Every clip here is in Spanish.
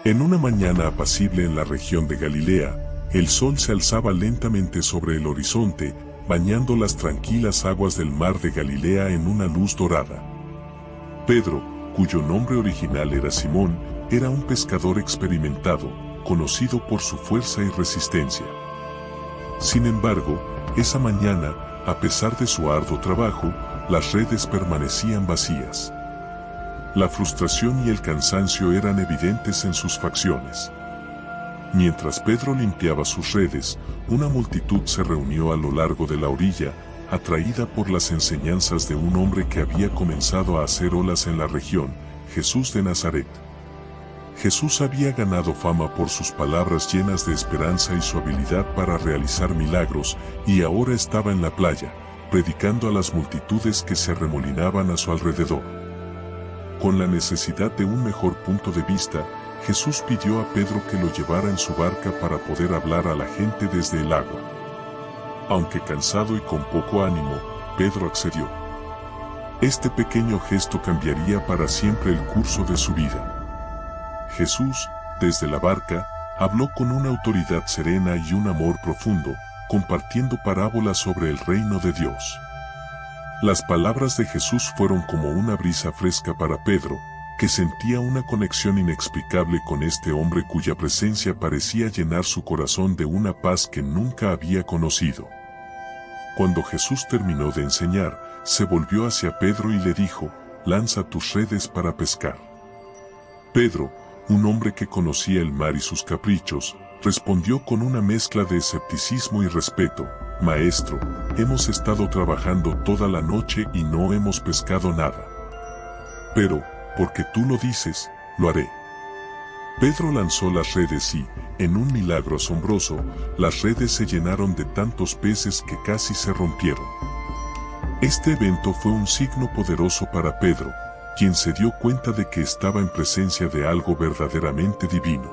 En una mañana apacible en la región de Galilea, el sol se alzaba lentamente sobre el horizonte, bañando las tranquilas aguas del mar de Galilea en una luz dorada. Pedro, cuyo nombre original era Simón, era un pescador experimentado, conocido por su fuerza y resistencia. Sin embargo, esa mañana, a pesar de su arduo trabajo, las redes permanecían vacías. La frustración y el cansancio eran evidentes en sus facciones. Mientras Pedro limpiaba sus redes, una multitud se reunió a lo largo de la orilla, atraída por las enseñanzas de un hombre que había comenzado a hacer olas en la región, Jesús de Nazaret. Jesús había ganado fama por sus palabras llenas de esperanza y su habilidad para realizar milagros, y ahora estaba en la playa, predicando a las multitudes que se arremolinaban a su alrededor. Con la necesidad de un mejor punto de vista, Jesús pidió a Pedro que lo llevara en su barca para poder hablar a la gente desde el agua. Aunque cansado y con poco ánimo, Pedro accedió. Este pequeño gesto cambiaría para siempre el curso de su vida. Jesús, desde la barca, habló con una autoridad serena y un amor profundo, compartiendo parábolas sobre el reino de Dios. Las palabras de Jesús fueron como una brisa fresca para Pedro, que sentía una conexión inexplicable con este hombre cuya presencia parecía llenar su corazón de una paz que nunca había conocido. Cuando Jesús terminó de enseñar, se volvió hacia Pedro y le dijo: «Lanza tus redes para pescar». Pedro, un hombre que conocía el mar y sus caprichos, respondió con una mezcla de escepticismo y respeto: «Maestro, hemos estado trabajando toda la noche y no hemos pescado nada. Pero, porque tú lo dices, lo haré». Pedro lanzó las redes y, en un milagro asombroso, las redes se llenaron de tantos peces que casi se rompieron. Este evento fue un signo poderoso para Pedro, quien se dio cuenta de que estaba en presencia de algo verdaderamente divino.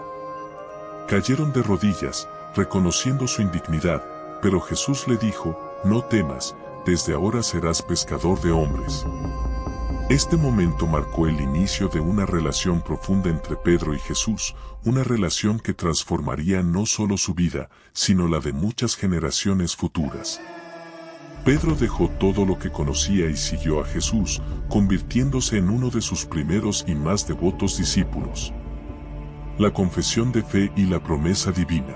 Cayeron de rodillas, reconociendo su indignidad, pero Jesús le dijo: «No temas, desde ahora serás pescador de hombres». Este momento marcó el inicio de una relación profunda entre Pedro y Jesús, una relación que transformaría no solo su vida, sino la de muchas generaciones futuras. Pedro dejó todo lo que conocía y siguió a Jesús, convirtiéndose en uno de sus primeros y más devotos discípulos. La confesión de fe y la promesa divina.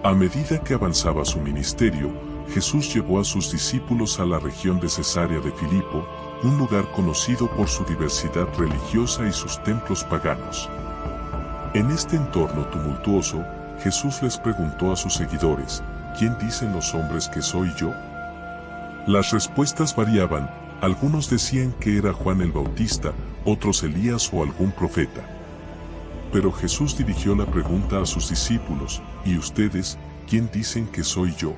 A medida que avanzaba su ministerio, Jesús llevó a sus discípulos a la región de Cesarea de Filipo, un lugar conocido por su diversidad religiosa y sus templos paganos. En este entorno tumultuoso, Jesús les preguntó a sus seguidores: «¿Quién dicen los hombres que soy yo?». Las respuestas variaban, algunos decían que era Juan el Bautista, otros Elías o algún profeta. Pero Jesús dirigió la pregunta a sus discípulos: «¿Y ustedes, quién dicen que soy yo?».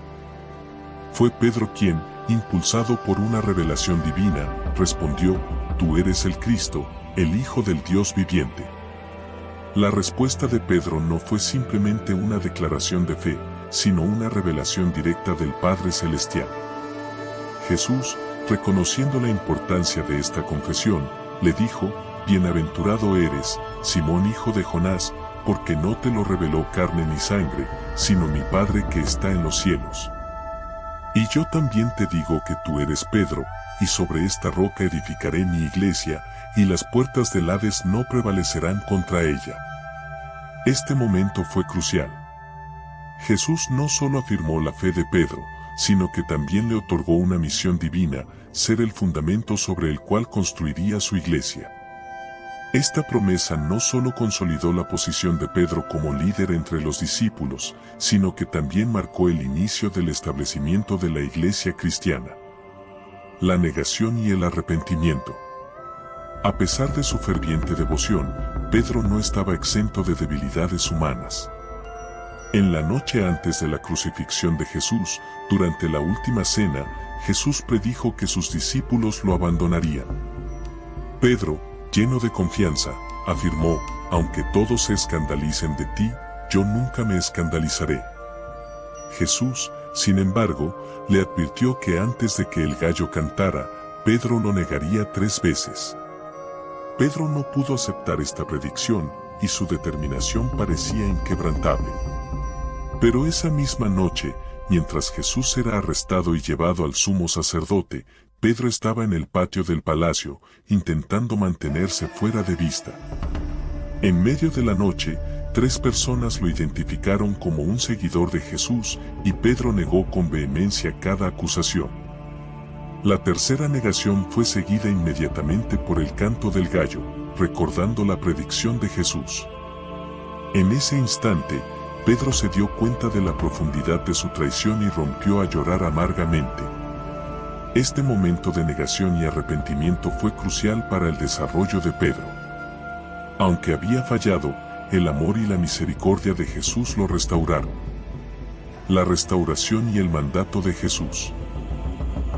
Fue Pedro quien, impulsado por una revelación divina, respondió: «Tú eres el Cristo, el Hijo del Dios viviente». La respuesta de Pedro no fue simplemente una declaración de fe, sino una revelación directa del Padre Celestial. Jesús, reconociendo la importancia de esta confesión, le dijo: «Bienaventurado eres, Simón hijo de Jonás, porque no te lo reveló carne ni sangre, sino mi Padre que está en los cielos. Y yo también te digo que tú eres Pedro, y sobre esta roca edificaré mi iglesia, y las puertas del Hades no prevalecerán contra ella». Este momento fue crucial. Jesús no solo afirmó la fe de Pedro, sino que también le otorgó una misión divina: ser el fundamento sobre el cual construiría su iglesia. Esta promesa no solo consolidó la posición de Pedro como líder entre los discípulos, sino que también marcó el inicio del establecimiento de la iglesia cristiana. La negación y el arrepentimiento. A pesar de su ferviente devoción, Pedro no estaba exento de debilidades humanas. En la noche antes de la crucifixión de Jesús, durante la última cena, Jesús predijo que sus discípulos lo abandonarían. Pedro, lleno de confianza, afirmó: «Aunque todos se escandalicen de ti, yo nunca me escandalizaré». Jesús, sin embargo, le advirtió que antes de que el gallo cantara, Pedro lo negaría 3 veces. Pedro no pudo aceptar esta predicción, y su determinación parecía inquebrantable. Pero esa misma noche, mientras Jesús era arrestado y llevado al sumo sacerdote, Pedro estaba en el patio del palacio, intentando mantenerse fuera de vista. En medio de la noche, 3 personas lo identificaron como un seguidor de Jesús, y Pedro negó con vehemencia cada acusación. La tercera negación fue seguida inmediatamente por el canto del gallo, recordando la predicción de Jesús. En ese instante, Pedro se dio cuenta de la profundidad de su traición y rompió a llorar amargamente. Este momento de negación y arrepentimiento fue crucial para el desarrollo de Pedro. Aunque había fallado, el amor y la misericordia de Jesús lo restauraron. La restauración y el mandato de Jesús.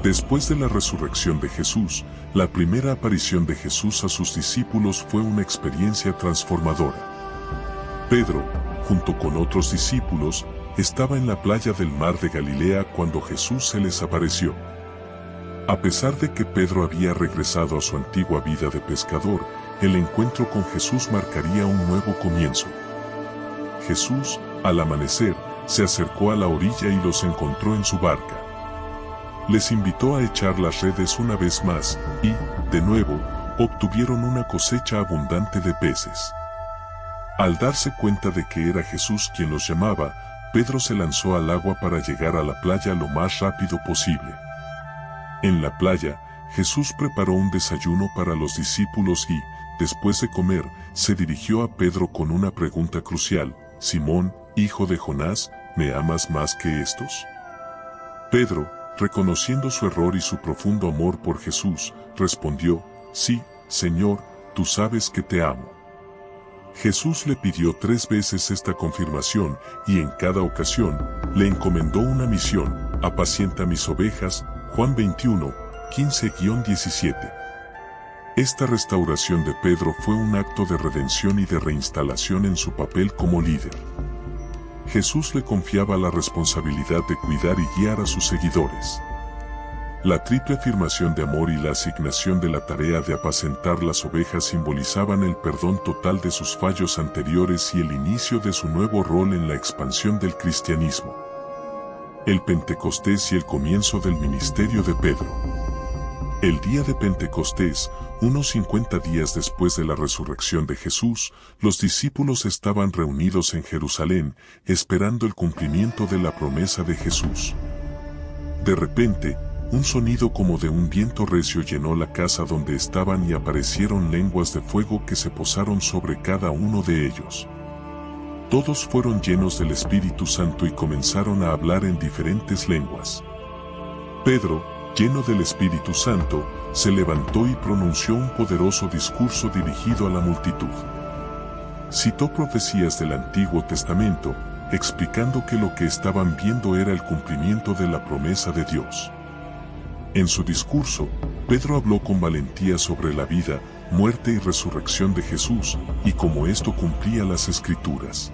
Después de la resurrección de Jesús, la primera aparición de Jesús a sus discípulos fue una experiencia transformadora. Pedro, junto con otros discípulos, estaba en la playa del mar de Galilea cuando Jesús se les apareció. A pesar de que Pedro había regresado a su antigua vida de pescador, el encuentro con Jesús marcaría un nuevo comienzo. Jesús, al amanecer, se acercó a la orilla y los encontró en su barca. Les invitó a echar las redes una vez más, y, de nuevo, obtuvieron una cosecha abundante de peces. Al darse cuenta de que era Jesús quien los llamaba, Pedro se lanzó al agua para llegar a la playa lo más rápido posible. En la playa, Jesús preparó un desayuno para los discípulos y, después de comer, se dirigió a Pedro con una pregunta crucial: «Simón, hijo de Jonás, ¿me amas más que estos?». Pedro, reconociendo su error y su profundo amor por Jesús, respondió: «Sí, Señor, tú sabes que te amo». Jesús le pidió 3 veces esta confirmación, y en cada ocasión, le encomendó una misión: «Apacienta mis ovejas», Juan 21, 15-17. Esta restauración de Pedro fue un acto de redención y de reinstalación en su papel como líder. Jesús le confiaba la responsabilidad de cuidar y guiar a sus seguidores. La triple afirmación de amor y la asignación de la tarea de apacentar las ovejas simbolizaban el perdón total de sus fallos anteriores y el inicio de su nuevo rol en la expansión del cristianismo. El Pentecostés y el comienzo del ministerio de Pedro. El día de Pentecostés, unos 50 días después de la resurrección de Jesús, los discípulos estaban reunidos en Jerusalén, esperando el cumplimiento de la promesa de Jesús. De repente, un sonido como de un viento recio llenó la casa donde estaban y aparecieron lenguas de fuego que se posaron sobre cada uno de ellos. Todos fueron llenos del Espíritu Santo y comenzaron a hablar en diferentes lenguas. Pedro, lleno del Espíritu Santo, se levantó y pronunció un poderoso discurso dirigido a la multitud. Citó profecías del Antiguo Testamento, explicando que lo que estaban viendo era el cumplimiento de la promesa de Dios. En su discurso, Pedro habló con valentía sobre la vida, muerte y resurrección de Jesús, y cómo esto cumplía las Escrituras.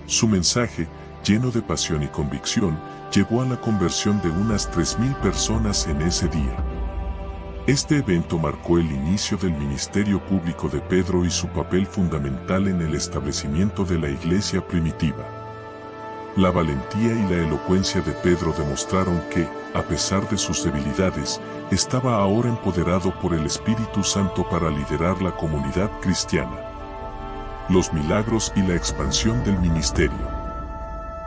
Su mensaje, lleno de pasión y convicción, llevó a la conversión de unas 3.000 personas en ese día. Este evento marcó el inicio del ministerio público de Pedro y su papel fundamental en el establecimiento de la iglesia primitiva. La valentía y la elocuencia de Pedro demostraron que, a pesar de sus debilidades, estaba ahora empoderado por el Espíritu Santo para liderar la comunidad cristiana. Los milagros y la expansión del ministerio.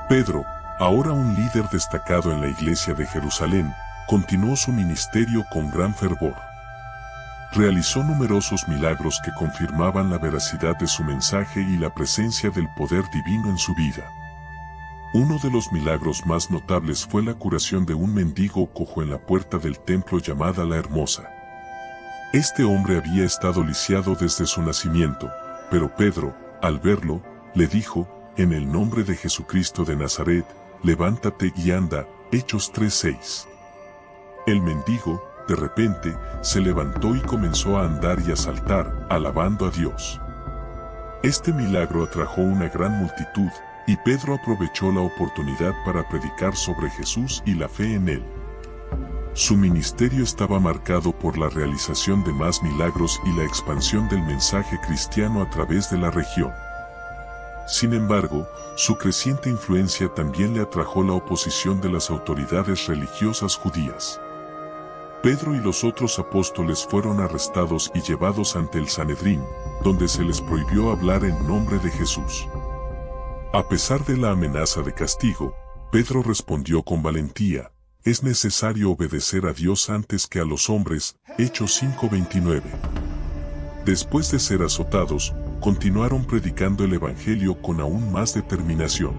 Pedro, ahora un líder destacado en la iglesia de Jerusalén, continuó su ministerio con gran fervor. Realizó numerosos milagros que confirmaban la veracidad de su mensaje y la presencia del poder divino en su vida. Uno de los milagros más notables fue la curación de un mendigo cojo en la puerta del templo llamada La Hermosa. Este hombre había estado lisiado desde su nacimiento, pero Pedro, al verlo, le dijo: «En el nombre de Jesucristo de Nazaret, levántate y anda». Hechos 3:6. El mendigo, de repente, se levantó y comenzó a andar y a saltar, alabando a Dios. Este milagro atrajo una gran multitud, y Pedro aprovechó la oportunidad para predicar sobre Jesús y la fe en él. su ministerio estaba marcado por la realización de más milagros y la expansión del mensaje cristiano a través de la región. Sin embargo, su creciente influencia también le atrajo la oposición de las autoridades religiosas judías. Pedro y los otros apóstoles fueron arrestados y llevados ante el Sanedrín, donde se les prohibió hablar en nombre de Jesús. A pesar de la amenaza de castigo, Pedro respondió con valentía: es necesario obedecer a Dios antes que a los hombres. Hechos 5:29. Después de ser azotados, continuaron predicando el Evangelio con aún más determinación.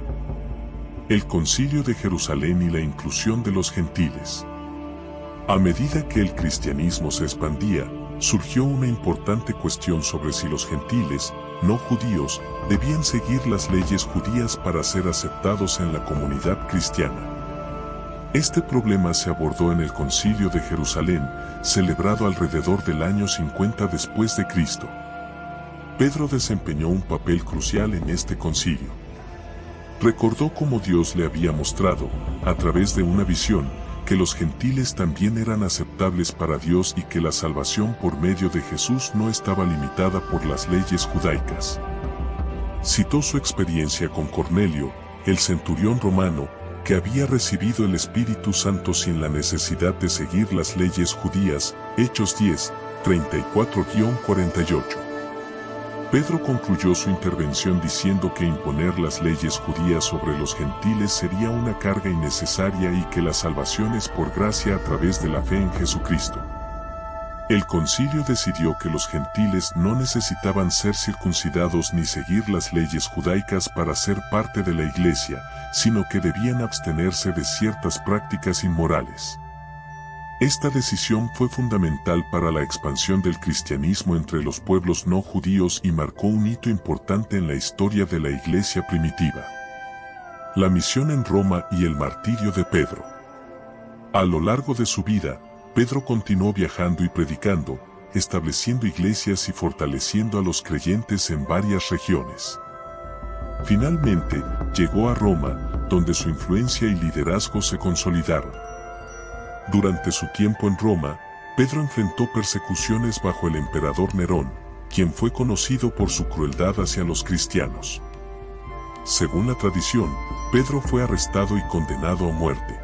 El Concilio de Jerusalén y la inclusión de los gentiles. A medida que el cristianismo se expandía, surgió una importante cuestión sobre si los gentiles, no judíos, debían seguir las leyes judías para ser aceptados en la comunidad cristiana. Este problema se abordó en el Concilio de Jerusalén, celebrado alrededor del año 50 después de Cristo. Pedro desempeñó un papel crucial en este concilio. Recordó cómo Dios le había mostrado, a través de una visión, que los gentiles también eran aceptables para Dios y que la salvación por medio de Jesús no estaba limitada por las leyes judaicas. Citó su experiencia con Cornelio, el centurión romano, que había recibido el Espíritu Santo sin la necesidad de seguir las leyes judías. Hechos 10, 34-48. Pedro concluyó su intervención diciendo que imponer las leyes judías sobre los gentiles sería una carga innecesaria y que la salvación es por gracia a través de la fe en Jesucristo. El concilio decidió que los gentiles no necesitaban ser circuncidados ni seguir las leyes judaicas para ser parte de la iglesia, sino que debían abstenerse de ciertas prácticas inmorales. Esta decisión fue fundamental para la expansión del cristianismo entre los pueblos no judíos y marcó un hito importante en la historia de la iglesia primitiva. La misión en Roma y el martirio de Pedro. A lo largo de su vida, Pedro continuó viajando y predicando, estableciendo iglesias y fortaleciendo a los creyentes en varias regiones. Finalmente, llegó a Roma, donde su influencia y liderazgo se consolidaron. Durante su tiempo en Roma, Pedro enfrentó persecuciones bajo el emperador Nerón, quien fue conocido por su crueldad hacia los cristianos. Según la tradición, Pedro fue arrestado y condenado a muerte.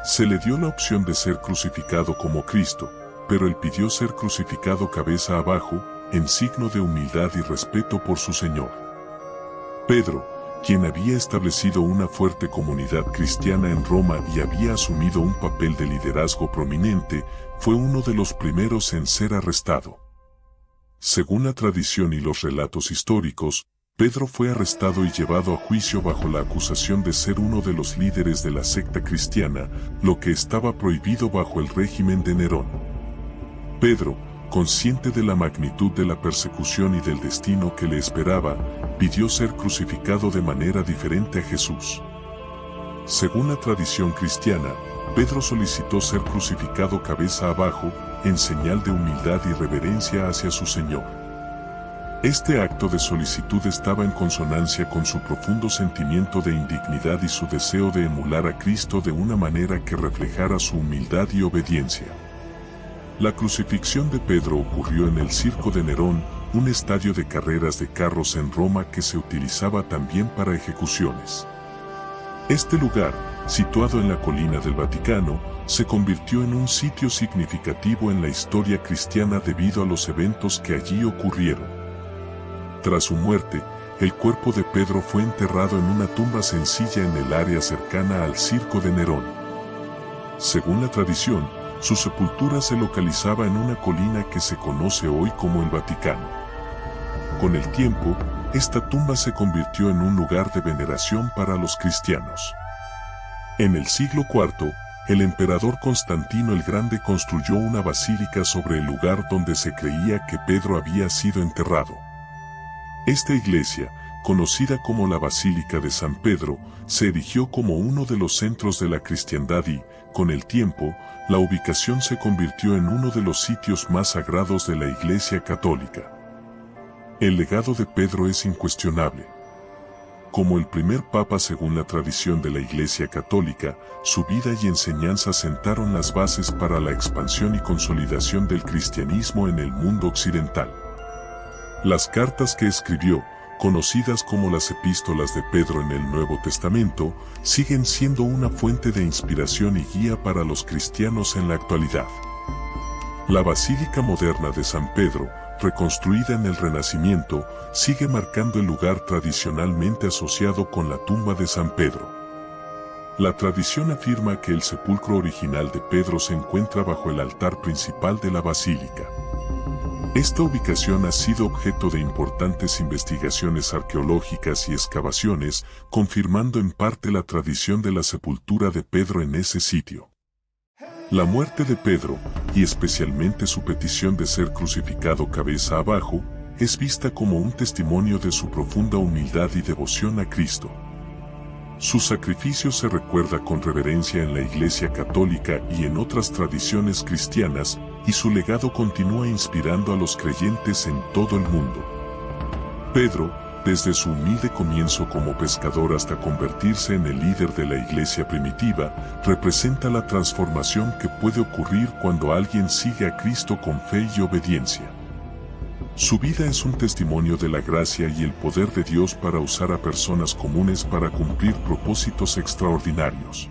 Se le dio la opción de ser crucificado como Cristo, pero él pidió ser crucificado cabeza abajo, en signo de humildad y respeto por su Señor. Pedro, quien había establecido una fuerte comunidad cristiana en Roma y había asumido un papel de liderazgo prominente, fue uno de los primeros en ser arrestado. Según la tradición y los relatos históricos, Pedro fue arrestado y llevado a juicio bajo la acusación de ser uno de los líderes de la secta cristiana, lo que estaba prohibido bajo el régimen de Nerón. Pedro, consciente de la magnitud de la persecución y del destino que le esperaba, pidió ser crucificado de manera diferente a Jesús. Según la tradición cristiana, Pedro solicitó ser crucificado cabeza abajo, en señal de humildad y reverencia hacia su Señor. Este acto de solicitud estaba en consonancia con su profundo sentimiento de indignidad y su deseo de emular a Cristo de una manera que reflejara su humildad y obediencia. La crucifixión de Pedro ocurrió en el Circo de Nerón, un estadio de carreras de carros en Roma que se utilizaba también para ejecuciones. Este lugar, situado en la colina del Vaticano, se convirtió en un sitio significativo en la historia cristiana debido a los eventos que allí ocurrieron. Tras su muerte, el cuerpo de Pedro fue enterrado en una tumba sencilla en el área cercana al Circo de Nerón. Según la tradición, su sepultura se localizaba en una colina que se conoce hoy como el Vaticano. Con el tiempo, esta tumba se convirtió en un lugar de veneración para los cristianos. En el siglo IV, el emperador Constantino el Grande construyó una basílica sobre el lugar donde se creía que Pedro había sido enterrado. Esta iglesia, conocida como la Basílica de San Pedro, se erigió como uno de los centros de la cristiandad y, con el tiempo, la ubicación se convirtió en uno de los sitios más sagrados de la Iglesia Católica. El legado de Pedro es incuestionable. Como el primer papa según la tradición de la Iglesia Católica, su vida y enseñanza sentaron las bases para la expansión y consolidación del cristianismo en el mundo occidental. Las cartas que escribió, conocidas como las epístolas de Pedro en el Nuevo Testamento, siguen siendo una fuente de inspiración y guía para los cristianos en la actualidad. La Basílica Moderna de San Pedro, reconstruida en el Renacimiento, sigue marcando el lugar tradicionalmente asociado con la tumba de San Pedro. La tradición afirma que el sepulcro original de Pedro se encuentra bajo el altar principal de la basílica. Esta ubicación ha sido objeto de importantes investigaciones arqueológicas y excavaciones, confirmando en parte la tradición de la sepultura de Pedro en ese sitio. La muerte de Pedro, y especialmente su petición de ser crucificado cabeza abajo, es vista como un testimonio de su profunda humildad y devoción a Cristo. Su sacrificio se recuerda con reverencia en la Iglesia Católica y en otras tradiciones cristianas, y su legado continúa inspirando a los creyentes en todo el mundo. Pedro, desde su humilde comienzo como pescador hasta convertirse en el líder de la iglesia primitiva, representa la transformación que puede ocurrir cuando alguien sigue a Cristo con fe y obediencia. Su vida es un testimonio de la gracia y el poder de Dios para usar a personas comunes para cumplir propósitos extraordinarios.